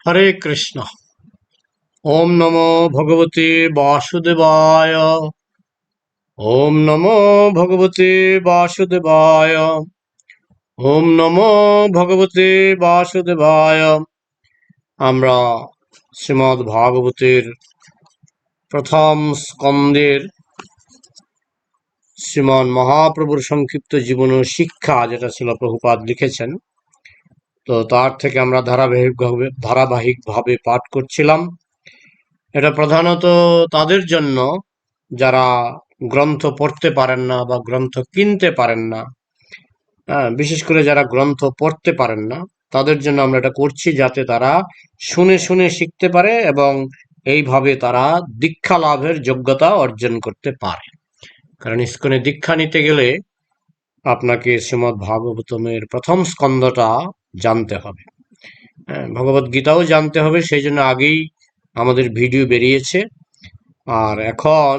হরে কৃষ্ণ। ওম নমো ভগবতে বাসুদেবায়। ওম নমো ভগবতে বাসুদেবায়। ওম নমো ভগবতে বাসুদেবায়। আমরা শ্রীমদ্ ভাগবতের প্রথম স্কন্দের শ্রীমান মহাপ্রভুর সংক্ষিপ্ত জীবন ও শিক্ষা, যেটা ছিল প্রভুপাদ লিখেছেন, তো তার থেকে আমরা ধারাবাহিকভাবে পাঠ করছিলাম। এটা প্রধানত তাদের জন্য যারা গ্রন্থ পড়তে পারেন না বা গ্রন্থ কিনতে পারেন না। হ্যাঁ, বিশেষ করে যারা গ্রন্থ পড়তে পারেন না তাদের জন্য আমরা এটা করছি, যাতে তারা শুনে শুনে শিখতে পারে এবং এইভাবে তারা দীক্ষা লাভের যোগ্যতা অর্জন করতে পারে। কারণ ইস্কনে দীক্ষা নিতে গেলে আপনাকে শ্রীমদ্ ভাগবতমের প্রথম স্কন্ধটা জানতে হবে। হ্যাঁ, ভগবত গীতাও জানতে হবে, সেই জন্য আগেই আমাদের ভিডিও বেরিয়েছে। আর এখন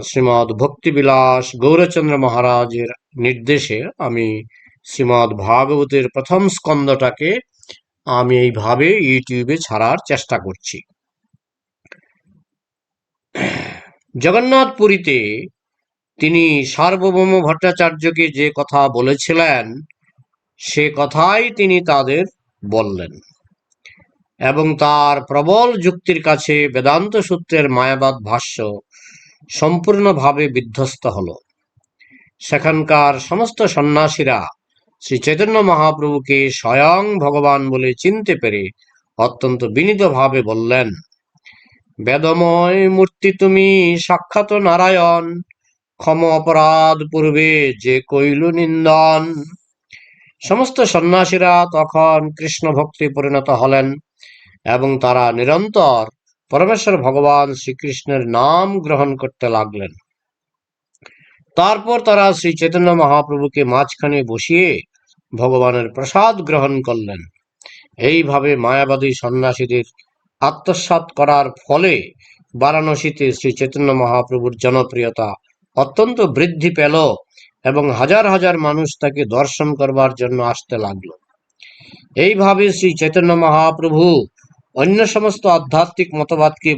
শ্রীমদ্ ভক্তিবিলাস গৌরচন্দ্র মহারাজের নির্দেশে আমি শ্রীমদ্ ভাগবতের প্রথম স্কন্ধটাকে আমি এইভাবে ইউটিউবে ছাড়ার চেষ্টা করছি। জগন্নাথ পুরীতে তিনি সার্বভৌম ভট্টাচার্যকে যে কথা বলেছিলেন সে কথাই তিনি তাদের বললেন, এবং তার প্রবল যুক্তির কাছে বেদান্ত সূত্রের মায়াবাদ ভাষ্য সম্পূর্ণভাবে বিধ্বস্ত হল। সেখানকার সমস্ত সন্ন্যাসীরা শ্রী চৈতন্য মহাপ্রভুকে স্বয়ং ভগবান বলে চিনতে পেরে অত্যন্ত বিনীতভাবে বললেন, বেদময় মূর্তি তুমি সাক্ষাৎ নারায়ণ, ক্ষম অপরাধ পূর্বে যে কইল নিন্দন। সমস্ত সন্ন্যাসীরা তখন কৃষ্ণ ভক্তি পরিণত হলেন এবং তারা নিরন্তর পরমেশ্বর ভগবান শ্রীকৃষ্ণের নাম গ্রহণ করতে লাগলেন। তারপর তারা শ্রী চৈতন্য মহাপ্রভুকে মাঝখানে বসিয়ে ভগবানের প্রসাদ গ্রহণ করলেন। এইভাবে মায়াবাদী সন্ন্যাসীদের আত্মসাৎ করার ফলে বারাণসীতে শ্রী চৈতন্য মহাপ্রভুর জনপ্রিয়তা অত্যন্ত বৃদ্ধি পেল এবং হাজার হাজার মানুষ তাকে দর্শন করবার জন্য আসতে লাগলো। এইভাবে শ্রী চৈতন্য মহাপ্রভু অন্য সমস্ত আধ্যাত্মিক মতবাদকে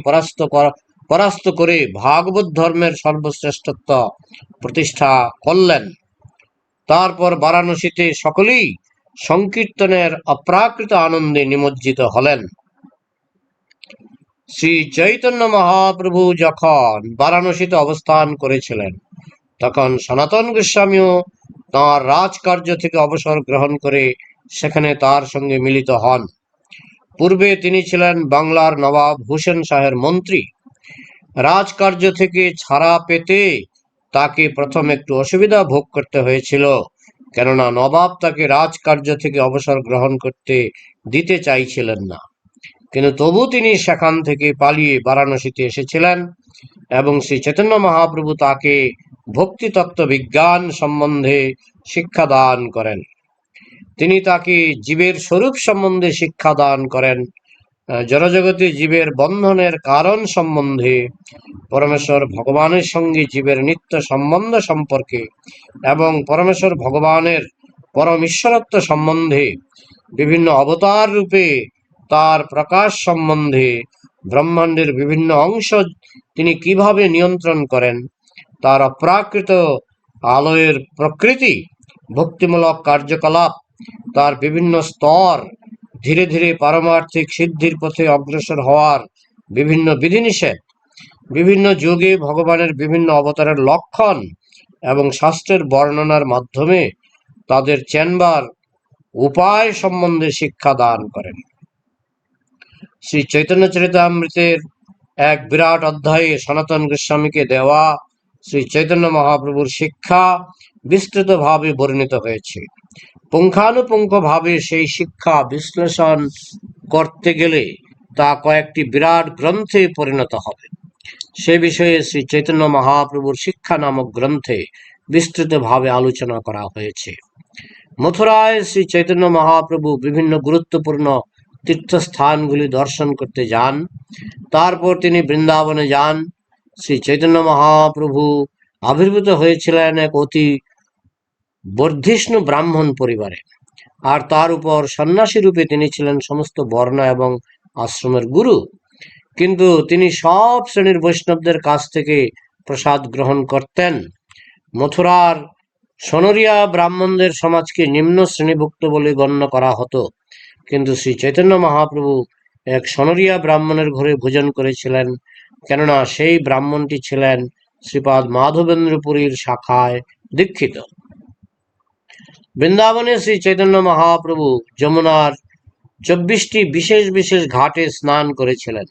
পরাস্ত করে ভাগবত ধর্মের সর্বশ্রেষ্ঠত্ব প্রতিষ্ঠা করলেন। তারপর বারাণসীতে সকলেই সংকীর্তনের অপ্রাকৃত আনন্দে নিমজ্জিত হলেন। শ্রী চৈতন্য মহাপ্রভু যখন বারাণসীতে অবস্থান করেছিলেন তখন সনাতন গোস্বামীও তাঁর রাজকার্য থেকে অবসর গ্রহণ করে সেখানে তার সঙ্গে মিলিত হন। পূর্বে তিনি ছিলেন বাংলার নবাব হুসেন শাহের মন্ত্রী। রাজকার্য থেকে ছাড়া পেতে তাকে প্রথম একটু অসুবিধা ভোগ করতে হয়েছিল, কেননা নবাব তাকে রাজকার্য থেকে অবসর গ্রহণ করতে দিতে চাইছিলেন না। কিন্তু তবু তিনি সেখান থেকে পালিয়ে বারাণসীতে এসেছিলেন এবং শ্রী চৈতন্য মহাপ্রভু তাকে ভক্তিতত্ত্ব বিজ্ঞান সম্বন্ধে শিক্ষা দান করেন। তিনি তাকে জীবের স্বরূপ সম্বন্ধে শিক্ষা দান করেন, জড়জগতে জীবের বন্ধনের কারণ সম্বন্ধে, পরমেশ্বর ভগবানের সঙ্গে জীবের নিত্য সম্বন্ধ সম্পর্কে এবং পরমেশ্বর ভগবানের পরম ঈশ্বরত্ব সম্বন্ধে, বিভিন্ন অবতার রূপে তার প্রকাশ সম্বন্ধে, ব্রহ্মাণ্ডের বিভিন্ন অংশ তিনি কিভাবে নিয়ন্ত্রণ করেন, তার অপ্রাকৃত আলোয়ের প্রকৃতি, ভক্তিমূলক কার্যকলাপ, তার বিভিন্ন স্তর, ধীরে ধীরে পারমার্থিক সিদ্ধির পথে অগ্রসর হওয়ার বিভিন্ন বিধিনিষেধ, বিভিন্ন যুগে ভগবানের বিভিন্ন অবতারের লক্ষণ এবং শাস্ত্রের বর্ণনার মাধ্যমে তাদের চেনবার উপায় সম্বন্ধে শিক্ষা দান করেন। শ্রী চৈতন্য চরিতামৃতের এক বিরাট অধ্যায়ে সনাতন গোস্বামীকে দেওয়া শ্রী চৈতন্য মহাপ্রভুর শিক্ষা বিস্তৃতভাবে বর্ণিত হয়েছে। পুঙ্খানুপুঙ্খভাবে সেই শিক্ষা বিশ্লেষণ করতে গেলে তা কয়েকটি বিরাট গ্রন্থে পরিণত হবে। সে বিষয়ে শ্রী চৈতন্য মহাপ্রভুর শিক্ষা নামক গ্রন্থে বিস্তৃতভাবে আলোচনা করা হয়েছে। মথুরায় শ্রী চৈতন্য মহাপ্রভু বিভিন্ন গুরুত্বপূর্ণ তীর্থস্থানগুলি দর্শন করতে যান। তারপর তিনি বৃন্দাবনে যান। শ্রী চৈতন্য মহাপ্রভু আবির্ভূত হয়েছিলেন এক অতি বর্ধিষ্ণু ব্রাহ্মণ পরিবারে। আর তার উপর সন্ন্যাসী রূপে তিনি ছিলেন সমস্ত বর্ণ এবং আশ্রমের গুরু। কিন্তু তিনি সব শ্রেণীর বৈষ্ণবদের কাছ থেকে প্রসাদ গ্রহণ করতেন। মথুরার সনরিয়া ব্রাহ্মণদের সমাজকে নিম্ন শ্রেণীভুক্ত বলে গণ্য করা হতো, কিন্তু শ্রী চৈতন্য মহাপ্রভু এক সনরিয়া ব্রাহ্মণের ঘরে ভোজন করেছিলেন, কেননা সেই ব্রাহ্মণটি ছিলেন শ্রীপাদ মাধবেন্দ্রপুরীর শাখায় দীক্ষিত। বৃন্দাবনে শ্রী চৈতন্য মহাপ্রভু যমুনার 24টি বিশেষ বিশেষ ঘাটে স্নান করেছিলেন।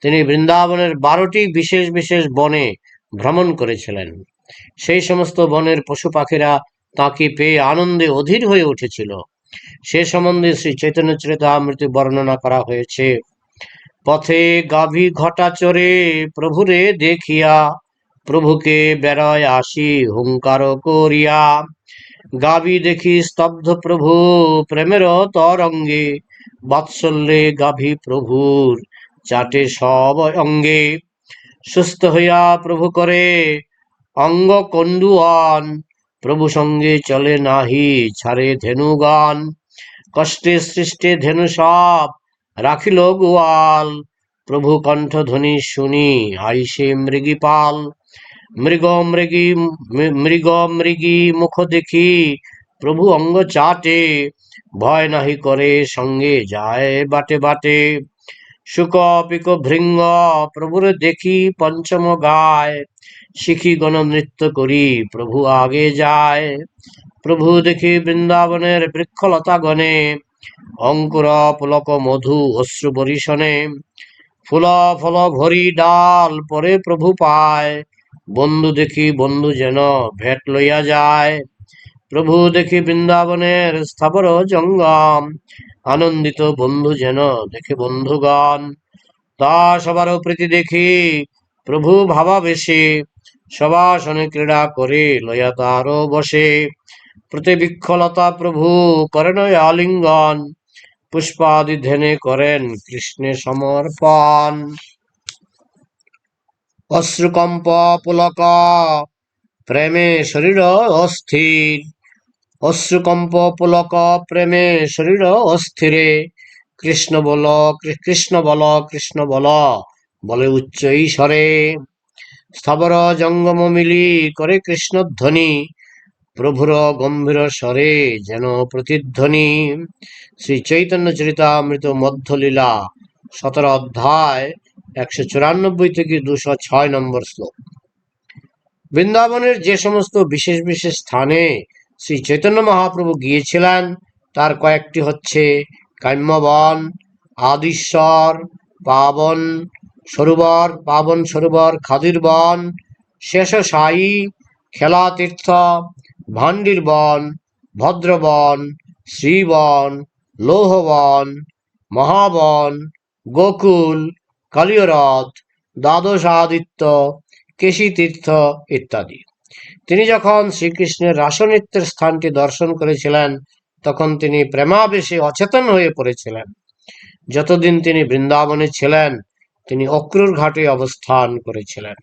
তিনি বৃন্দাবনের 12টি বিশেষ বিশেষ বনে ভ্রমণ করেছিলেন। সেই সমস্ত বনের পশু পাখিরা তাকে পেয়ে আনন্দে অধীর হয়ে উঠেছিল। সে সম্বন্ধে শ্রী চৈতন্য চরিতামৃতে বর্ণনা করা হয়েছে। পথে গাভী ঘটা চড়ে প্রভুরে দেখিয়া, প্রভুকে বেড়ায় আসি হুঙ্কার করিয়া। গাভী দেখি স্তব্ধ প্রভু প্রেমের তরঙ্গে, বাৎসল্যে গাভী প্রভুর চাটে সব অঙ্গে। সুস্থ হইয়া প্রভু করে অঙ্গ কন্দুয়ান, প্রভু সঙ্গে চলে নাহি ছাড়ে ধেনুগান। কষ্টে সৃষ্টে ধেনু সব রাখিল গোয়াল, প্রভু কণ্ঠধ্বনি শুনি আইসে মৃগীপাল। মৃগ মৃগী মুখ দেখি প্রভু অঙ্গ চাটে, ভয় নাহি করে সঙ্গে যায় বাটে বাটে। শুক পিক ভৃঙ্গ প্রভুর দেখি পঞ্চম গায়, শিখি গণ নৃত্য করি প্রভু আগে যায়। প্রভু দেখি বৃন্দাবনের বৃক্ষলতা গণে, অঙ্কুর পুলক মধু অশ্রু বরিশনে। ফুল ফল ভরি ডাল পরে প্রভু পায়, বন্ধু দেখি বন্ধু যেন ভেট লইয়া যায়। প্রভু দেখি বৃন্দাবনের স্থাবর জঙ্গম, আনন্দিত বন্ধু যেন দেখে বন্ধুগণ। তা সবার প্রীতি দেখি প্রভু ভাবাবেশে, সবাসনে ক্রীড়া করে লয়া তারও বসে। প্রতি বৃক্ষলতা প্রভু করেন আলিঙ্গন, পুষ্পাদি ধ্যানে করেন কৃষ্ণে সমর্পণ। অশ্রুকম্প পুলক প্রেমে শরীর অস্থির, অশ্রুকম্প পুলক প্রেমে শরীর অস্থিরে। কৃষ্ণ বল কৃষ্ণ বল কৃষ্ণ বল বলে উচ্চ ঈশ্বরে। স্থাবর জঙ্গম মিলি করে কৃষ্ণধ্বনি, প্রভুর গম্ভীর স্বরে যেন প্রতিধ্বনি। শ্রী চৈতন্য চরিতামৃত মধ্যলীলা 17 অধ্যায় 194 থেকে 206 নম্বর শ্লোক। বৃন্দাবনের যে সমস্ত বিশেষ বিশেষ স্থানে শ্রী চৈতন্য মহাপ্রভু গিয়েছিলেন তার কয়েকটি হচ্ছে কাম্যবন, আদিশ্বর, পাবন সরোবর, খাদির বন, শেষশায়ী, খেলা তীর্থ, ভান্ডির বন, ভদ্রবন, শ্রীবন, লৌহবন, মহাবন, গোকুল, কালীয়রথ, দ্বাদশাদিত্য, কেশী তীর্থ ইত্যাদি। তিনি যখন শ্রীকৃষ্ণের রাসনৃত্যের স্থানটি দর্শন করেছিলেন তখন তিনি প্রেমাবেশে অচেতন হয়ে পড়েছিলেন। যতদিন তিনি বৃন্দাবনে ছিলেন তিনি অক্রুর ঘাটে অবস্থান করেছিলেন।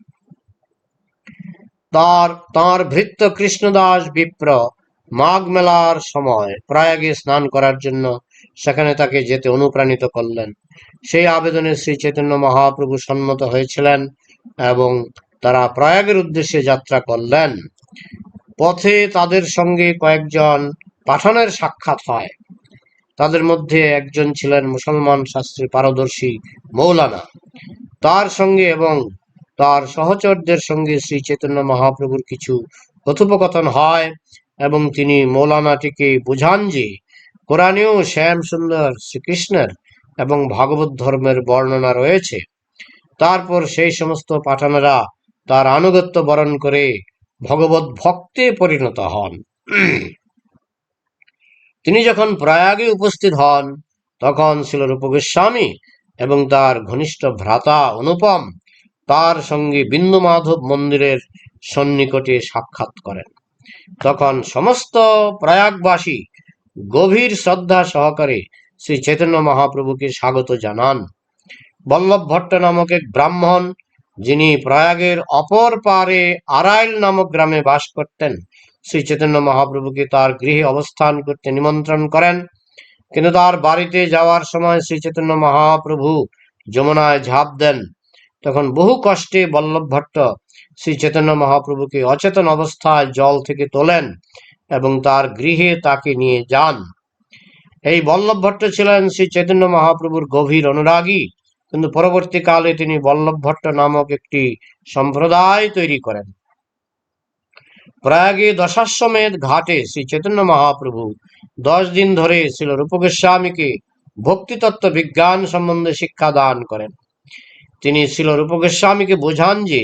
তাঁর ভৃত্য কৃষ্ণদাস বিপ্র মাঘ মেলার সময় প্রয়াগে স্নান করার জন্য সেখানে তাকে যেতে অনুপ্রাণিত করলেন। সেই আবেদনে শ্রী চৈতন্য মহাপ্রভু সম্মত হয়েছিলেন এবং তারা প্রয়াগের উদ্দেশ্যে যাত্রা করলেন। পথে তাদের সঙ্গে কয়েকজন পাঠানের সাক্ষাৎ হয়। তাদের মধ্যে একজন ছিলেন মুসলমান শাস্ত্রে পারদর্শী মৌলানা। তার সঙ্গে এবং তার সহচরদের সঙ্গে শ্রী চৈতন্য মহাপ্রভুর কিছু কথোপকথন হয় এবং তিনি মৌলানাটিকে বুঝান যে কোরআনেও শ্যাম সুন্দর শ্রীকৃষ্ণের এবং ভাগবত ধর্মের বর্ণনা রয়েছে। তারপর সেই সমস্ত পাঠানেরা তার আনুগত্য বরণ করে ভগবত ভক্তে পরিণত হন। তিনি যখন প্রয়াগে উপস্থিত হন তখন শ্রীরূপ গোস্বামী এবং তার ঘনিষ্ঠ ভ্রাতা অনুপম তার সঙ্গে বিন্দু মাধব মন্দিরের সন্নিকটে সাক্ষাৎ করেন। তখন সমস্ত প্রয়াগবাসী গভীর শ্রদ্ধা সহকারে শ্রী চৈতন্য মহাপ্রভুকে স্বাগত জানান। বল্লভ ভট্ট নামক এক ব্রাহ্মণ, যিনি প্রয়াগের অপর পারে আরাইল নামক গ্রামে বাস করতেন, শ্রী চৈতন্য মহাপ্রভুকে তার গৃহে অবস্থান করতে নিমন্ত্রণ করেন। কিন্তু তার বাড়িতে যাওয়ার সময় শ্রী চৈতন্য মহাপ্রভু যমুনায় ঝাঁপ দেন। তখন বহু কষ্টে বল্লভ ভট্ট শ্রী চৈতন্য মহাপ্রভুকে অচেতন অবস্থায় জল থেকে তোলেন এবং তার গৃহে তাকে নিয়ে যান। এই বল্লভ ভট্ট ছিলেন শ্রী চৈতন্য মহাপ্রভুর গভীর অনুরাগী, কিন্তু পরবর্তীকালে তিনি বল্লভ ভট্ট নামক একটি সম্প্রদায় তৈরি করেন। প্রয়াগে দশাশ্বমেধ ঘাটে শ্রী চৈতন্য মহাপ্রভু 10 দিন ধরে ছিল রূপ গোস্বামীকে ভক্তিতত্ত্ব বিজ্ঞান সম্বন্ধে শিক্ষা দান করেন। তিনি ছিল রূপ গোস্বামীকে বোঝান যে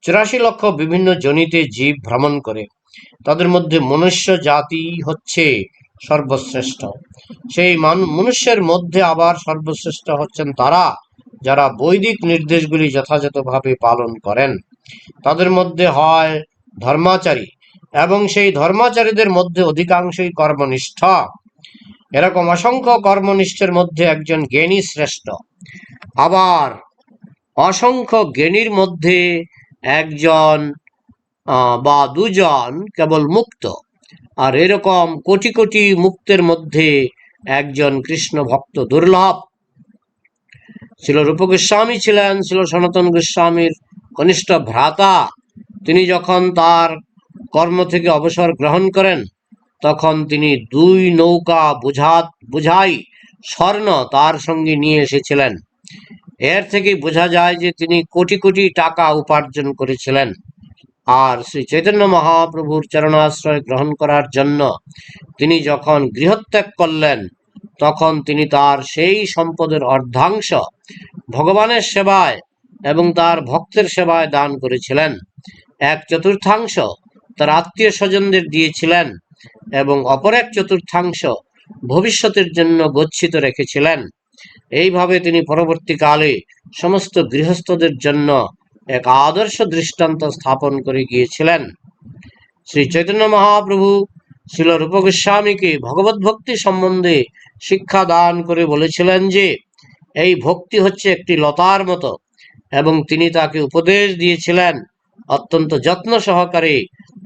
84 লক্ষ বিভিন্ন জনিতে জীব ভ্রমণ করে, তাদের মধ্যে মনুষ্য জাতি হচ্ছে সর্বশ্রেষ্ঠ। সেই মনুষ্যের মধ্যে আবার সর্বশ্রেষ্ঠ হচ্ছেন তারা যারা বৈদিক নির্দেশগুলি যথাযথভাবে পালন করেন। তাদের মধ্যে হয় ধর্মাচারী, এবং সেই ধর্মাচারীদের মধ্যে অধিকাংশই কর্মনিষ্ঠ। এরকম অসংখ্য কর্মনিষ্ঠের মধ্যে একজন জ্ঞানী শ্রেষ্ঠ, আবার অসংখ্য জ্ঞানীর মধ্যে একজন বা দুজন কেবল মুক্ত, আর এরকম কোটি কোটি মুক্তের মধ্যে একজন কৃষ্ণ ভক্ত দুর্লভ। ছিল রূপ গোস্বামী ছিলেন ছিল সনাতন গোস্বামীর কনিষ্ঠ ভ্রাতা। তিনি যখন তার কর্ম থেকে অবসর গ্রহণ করেন, তখন তিনি 2 নৌকা বোঝাই স্বর্ণ তার সঙ্গে নিয়ে এসেছিলেন। এর থেকে বোঝা যায় যে তিনি কোটি কোটি টাকা উপার্জন করেছিলেন। আর শ্রী চৈতন্য মহাপ্রভুর চরণাশ্রয় গ্রহণ করার জন্য তিনি যখন গৃহত্যাগ করলেন, তখন তিনি তার সেই সম্পদের অর্ধাংশ ভগবানের সেবায় এবং তার ভক্তের সেবায় দান করেছিলেন। 1/4 তার আত্মীয় স্বজনদের দিয়েছিলেন এবং অপর 1/4 ভবিষ্যতের জন্য গচ্ছিত রেখেছিলেন। এইভাবে তিনি পরবর্তীকালে সমস্ত গৃহস্থদের জন্য এক আদর্শ দৃষ্টান্ত স্থাপন করে গিয়েছিলেন। শ্রী চৈতন্য মহাপ্রভু ছিল রূপ গোস্বামীকে ভগবত ভক্তি সম্বন্ধে শিক্ষা দান করে বলেছিলেন যে এই ভক্তি হচ্ছে একটি লতার মতো, এবং তিনি তাকে উপদেশ দিয়েছিলেন অত্যন্ত যত্ন সহকারে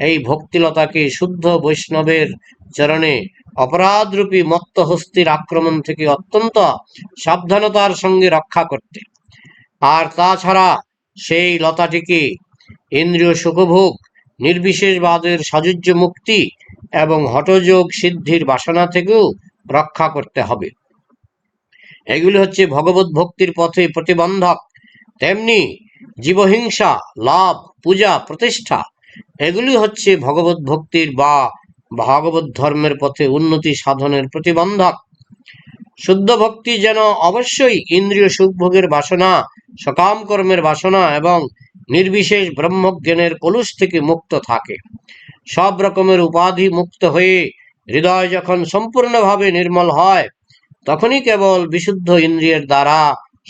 এই ভক্তিলতাকে শুদ্ধ বৈষ্ণবের চরণে অপরাধরূপী মত্ত হস্তির আক্রমণ থেকে অত্যন্ত সাবধানতার সঙ্গে রক্ষা করতে। আর তাছাড়া সেই লতাটিকে ইন্দ্রিয় সুখভোগ, নির্বিশেষবাদের সাযুজ্য মুক্তি এবং হঠযোগ সিদ্ধির বাসনা থেকেও রক্ষা করতে হবে। এগুলি হচ্ছে ভগবত ভক্তির পথে প্রতিবন্ধক। তেমনি জীবহিংসা, লাভ, পূজা, প্রতিষ্ঠা, এগুলি হচ্ছে ভগবত ভক্তির বা ভাগবত ধর্মের পথে উন্নতি সাধনের প্রতিবন্ধক। শুদ্ধ ভক্তি যেন অবশ্যই ইন্দ্রিয় সুখভোগের বাসনা, সকাম কর্মের বাসনা এবং নির্বিশেষ ব্রহ্মজ্ঞানের কলুষ থেকে মুক্ত থাকে। সব রকমের উপাধি মুক্ত হয়ে হৃদয় যখন সম্পূর্ণভাবে নির্মল হয়, তখনই কেবল বিশুদ্ধ ইন্দ্রিয়ের দ্বারা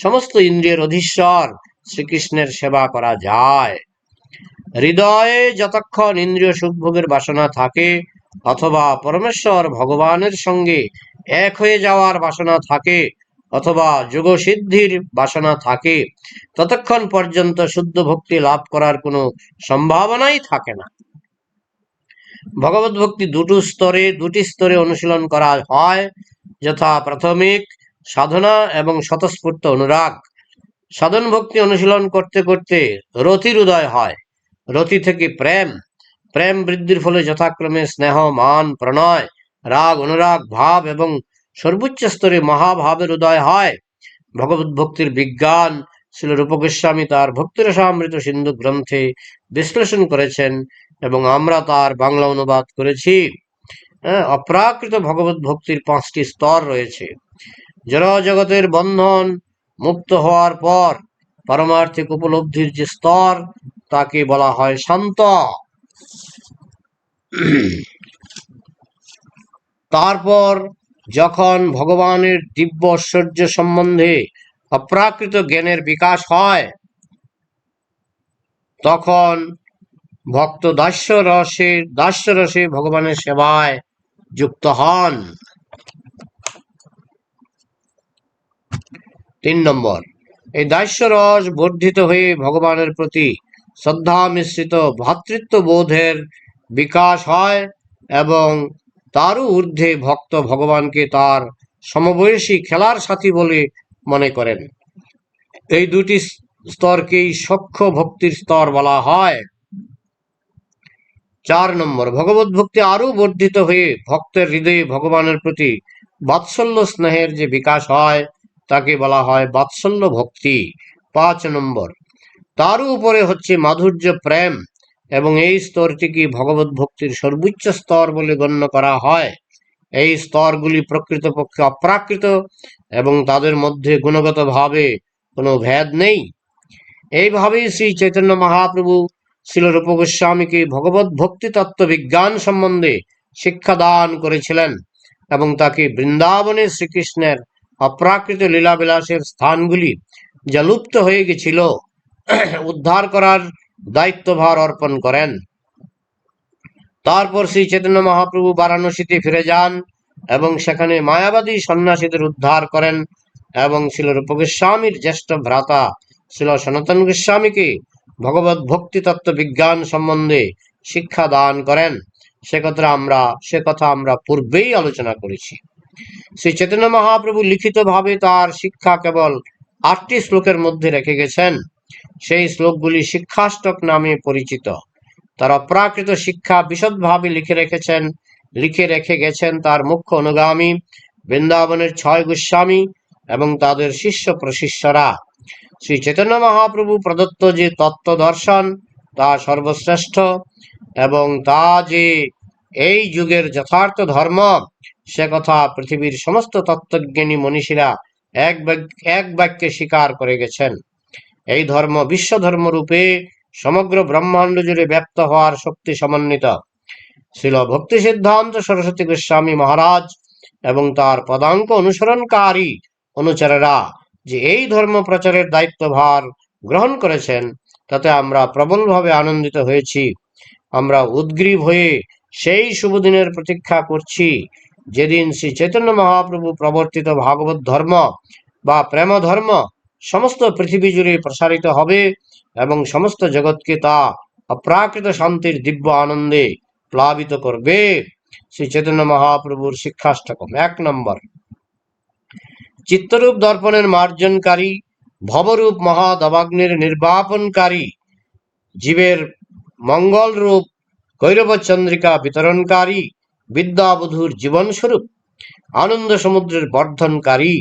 সমস্ত ইন্দ্রিয়ের অধীশ্বর শ্রীকৃষ্ণের সেবা করা যায়। হৃদয়ে যতক্ষণ ইন্দ্রিয় সুখভোগের বাসনা থাকে অথবা পরমেশ্বর ভগবানের সঙ্গে এক হয়ে যাওয়ার বাসনা থাকে অথবা যোগ সিদ্ধির বাসনা থাকে, ততক্ষণ পর্যন্ত শুদ্ধ ভক্তি লাভ করার কোনো সম্ভাবনাই থাকে না। ভগবত ভক্তি দুটি স্তরে অনুশীলন করা হয়, যথা প্রাথমিক সাধনা এবং স্বতঃস্ফূর্ত অনুরাগ। সাধন ভক্তি অনুশীলন করতে করতে রতির উদয় হয়। রতি থেকে প্রেম, প্রেম বৃদ্ধির ফলে যথাক্রমে স্নেহ, মান, প্রণয়, রাগ, অনুরাগ, ভাব এবং সর্বোচ্চ স্তরে মহাভাবের উদয় হয়। ভগবত ভক্তির বিজ্ঞান শ্রীল রূপ গোস্বামী তার ভক্তিরসামৃত সিন্ধু গ্রন্থে বিশ্লেষণ করেছেন এবং আমরা তার বাংলা অনুবাদ করেছি। অপ্রাকৃত ভগবত ভক্তির 5টি স্তর রয়েছে। জড় জগতের বন্ধন মুক্ত হওয়ার পর পারমার্থিক উপলব্ধির যে স্তর, তাকে বলা হয় শান্ত। তারপর যখন ভগবানের দিব্য ঐশ্বর্য সম্বন্ধে অপ্রাকৃত জ্ঞানের বিকাশ হয়, তখন ভক্ত দাস্য রসে ভগবানের সেবায় যুক্ত হন। 3 নম্বর, এই দাস্য রস বর্ধিত হয়ে ভগবানের প্রতি শ্রদ্ধা মিশ্রিত ভ্রাতৃত্ব বোধের বিকাশ হয় এবং তারও ঊর্ধ্বে ভক্ত ভগবানকে তার সমবয়সী খেলার সাথী বলে মনে করেন। এই দুটি স্তরকেই সখ্য ভক্তির স্তর বলা হয়। 4 নম্বর, ভগবত ভক্তি আরো বর্ধিত হয়ে ভক্তের হৃদয়ে ভগবানের প্রতি বাৎসল্য স্নেহের যে বিকাশ হয় তাকে বলা হয় বাৎসল্য ভক্তি। 5 নম্বর, তারও উপরে হচ্ছে মাধুর্য প্রেম, এবং এই স্তরটিকে ভগবত ভক্তির সর্বোচ্চ স্তর বলে গণ্য করা হয়। এই স্তরগুলি প্রকৃতপক্ষে অপ্রাকৃত এবং তাদের মধ্যে গুণগতভাবে কোনো ভেদ নেই। এইভাবেই শ্রী চৈতন্য মহাপ্রভু শ্রীল রূপ গোস্বামীকে ভগবত ভক্তি তত্ত্ব বিজ্ঞান সম্বন্ধে শিক্ষাদান করেছিলেন এবং তাকে বৃন্দাবনে শ্রীকৃষ্ণের অপ্রাকৃত লীলাবিলাসের স্থানগুলি যা লুপ্ত হয়ে গেছিল উদ্ধার করার দায়িত্বভার অর্পণ করেন। তারপর শ্রী চৈতন্য মহাপ্রভু বারাণসীতে ফিরে যান এবং সেখানে মায়াবাদী সন্ন্যাসীদের উদ্ধার করেন এবং শ্রীল রূপ গোস্বামীর জ্যেষ্ঠ ভ্রাতা শ্রীল সনাতন গোস্বামীকে ভগবত ভক্তি তত্ত্ব বিজ্ঞান সম্বন্ধে শিক্ষা দান করেন। সে কথা আমরা পূর্বেই আলোচনা করেছি। শ্রী চৈতন্য মহাপ্রভু লিখিতভাবে তার শিক্ষা কেবল 8টি শ্লোকের মধ্যে রেখে গেছেন। সেই শ্লোকগুলি শিক্ষাষ্টক নামে পরিচিত। তার অপ্রাকৃত শিক্ষা বিশদভাবে লিখে রেখে গেছেন তার মুখ্য অনুগামী বৃন্দাবনের 6 গোস্বামী এবং তাদের শিষ্য প্রশিষ্যরা। শ্রী চৈতন্য মহাপ্রভু প্রদত্ত যে তত্ত্ব দর্শন তা সর্বশ্রেষ্ঠ এবং তা যে এই যুগের যথার্থ ধর্ম সে কথা পৃথিবীর সমস্ত তত্ত্বজ্ঞানী মনীষীরা এক বাক্যে স্বীকার করে গেছেন। এই ধর্ম বিশ্ব ধর্ম রূপে সমগ্র ব্রহ্মাণ্ড জুড়ে ব্যক্ত হওয়ার শক্তি সমন্বিত। শ্রীল ভক্তি সিদ্ধান্ত সরস্বতী গোস্বামী মহারাজ এবং তার পদাঙ্ক অনুসরণকারী অনুচরেরা যে এই ধর্ম প্রচারের দায়িত্বভার গ্রহণ করেছেন তাতে আমরা প্রবলভাবে আনন্দিত হয়েছি। আমরা উদ্গ্রীব হয়ে সেই শুভ দিনের প্রতীক্ষা করছি যেদিন শ্রী চৈতন্য মহাপ্রভু প্রবর্তিত ভাগবত ধর্ম বা প্রেম ধর্ম সমস্ত পৃথিবী জুড়ে প্রসারিত হবে এবং সমস্ত জগৎকে তা অপ্রাকৃত শান্তির দিব্য আনন্দে প্লাবিত করবে। শ্রী চৈতন্য মহাপ্রভুর শিক্ষাষ্টকম। 1 নম্বর, চিত্তরূপ দর্পণের মার্জনকারী, ভবরূপ মহাদবাগ্নির নির্বাপনকারী, জীবের মঙ্গল রূপ গৈরব চন্দ্রিকা বিতরণকারী, বিদ্যাবধূর জীবনস্বরূপ আনন্দ সমুদ্রের বর্ধনকারী,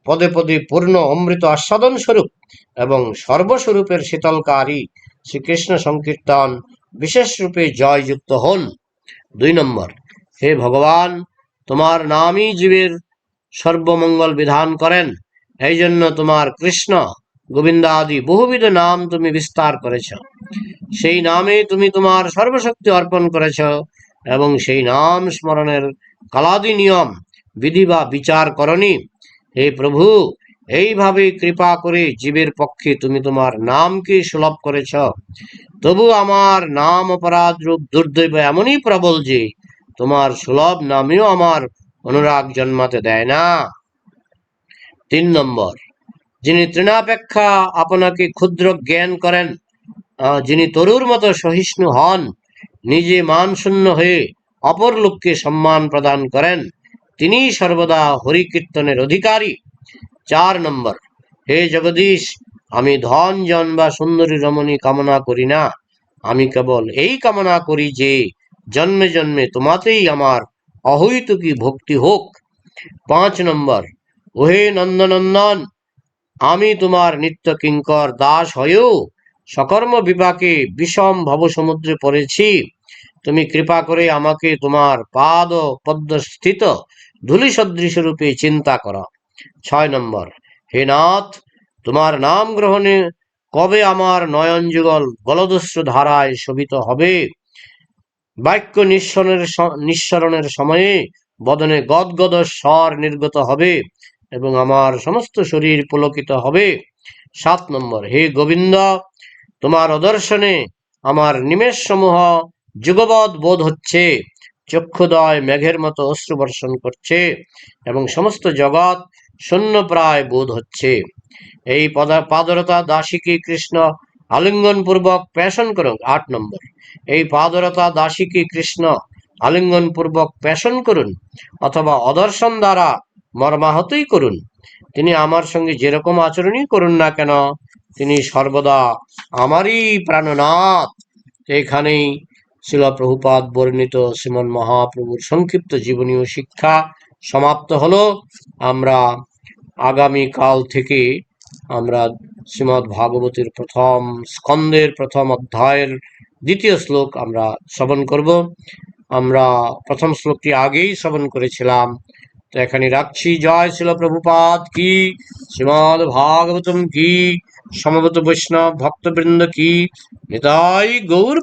পদে পদে পূর্ণ অমৃত আস্বাদন স্বরূপ এবং সর্বস্বরূপের শীতলকারী শ্রীকৃষ্ণ সংকীর্তন বিশেষ রূপে জয়যুক্ত হন। 2 নম্বর, হে ভগবান, তোমার নামই জীবের সর্বমঙ্গল বিধান করেন। এই জন্য তোমার কৃষ্ণ গোবিন্দ আদি বহুবিধ নাম তুমি বিস্তার করেছ। সেই নামে তুমি তোমার সর্বশক্তি অর্পণ করেছ এবং সেই নাম স্মরণের কালাদি নিয়ম বিধি বা বিচার করনি। হে প্রভু, এইভাবে কৃপা করে জীবের পক্ষে তুমি তোমার নামকে সুলভ করেছ। তবু আমার নাম অপরাধ রূপ দুর্দৈব এমনই প্রবল যে তোমার সুলভ নামেও আমার অনুরাগ জন্মাতে দেয় না। 3 নম্বর, যিনি তৃণাপেক্ষা আপনাকে ক্ষুদ্র জ্ঞান করেন, যিনি তরুর মতো সহিষ্ণু হন, নিজে মান শূন্য হয়ে অপর লোককে সম্মান প্রদান করেন, তিনি সর্বদা হরিকীর্তনের অধিকারী। 4 নম্বর, হে জগদীশ, আমি ধন জন বা সুন্দরী রমণী কামনা করি না। আমি কেবল এই কামনা করি যে জন্মে জন্মে তোমাতেই আমার অহৈতুকী ভক্তি হোক। 5 নম্বর, ওহে নন্দনন্দন, আমি তোমার নিত্য কিঙ্কর দাস হয়েও সকর্ম বিপাকে বিষম ভবসমুদ্রে পড়েছি। তুমি কৃপা করে আমাকে তোমার পাদ পদ্ম স্থিত ধূলি সদৃশ রূপে চিন্তা করো। 6 নম্বর, হে নাথ, তোমার নাম গ্রহণে কবে আমার নয়ন যুগল গলদস্যু ধারায় শোভিত হবে। বাক্য নিঃসরণের সময়ে বদনে গদগদ স্বর নির্গত হবে এবং আমার সমস্ত শরীর পুলকিত হবে। 7 নম্বর, হে গোবিন্দ, তোমার অদর্শনে আমার নিমেষ সমূহ যুগবৎ বোধ হচ্ছে, চক্ষুদয় মেঘের মতো অশ্রু বর্ষণ করছে এবং সমস্ত জগৎ শূন্য প্রায় বোধ হচ্ছে। এই পাদরতা দাসীকে কৃষ্ণ আলিঙ্গন পূর্বক পেষণ করুন। 8 নম্বর, এই পাদরতা দাসীকে কৃষ্ণ আলিঙ্গন পূর্বক পেষণ করুন অথবা অদর্শন দ্বারা মর্মাহতই করুন। তিনি আমার সঙ্গে যেরকম আচরণই করুন না কেন, তিনি সর্বদা আমারই প্রাণনাথ। এখানেই শিল প্রভুপাদ বর্ণিত শ্রীমন মহাপ্রভুর সংক্ষিপ্ত জীবনীয় শিক্ষা সমাপ্ত হলো। আমরা আগামীকাল থেকে আমরা শ্রীমদ্ ভাগবতের প্রথম স্কন্দের প্রথম অধ্যায়ের 2য় শ্লোক আমরা শ্রবণ করব। আমরা প্রথম শ্লোকটি আগেই শ্রবণ করেছিলাম, তো এখানে রাখছি। জয় শিল প্রভুপাদ কি, শ্রীমদ্ ভাগবতম কি, সমবেত বৈষ্ণব ভক্তবৃন্দ কি, নিতাই গৌর।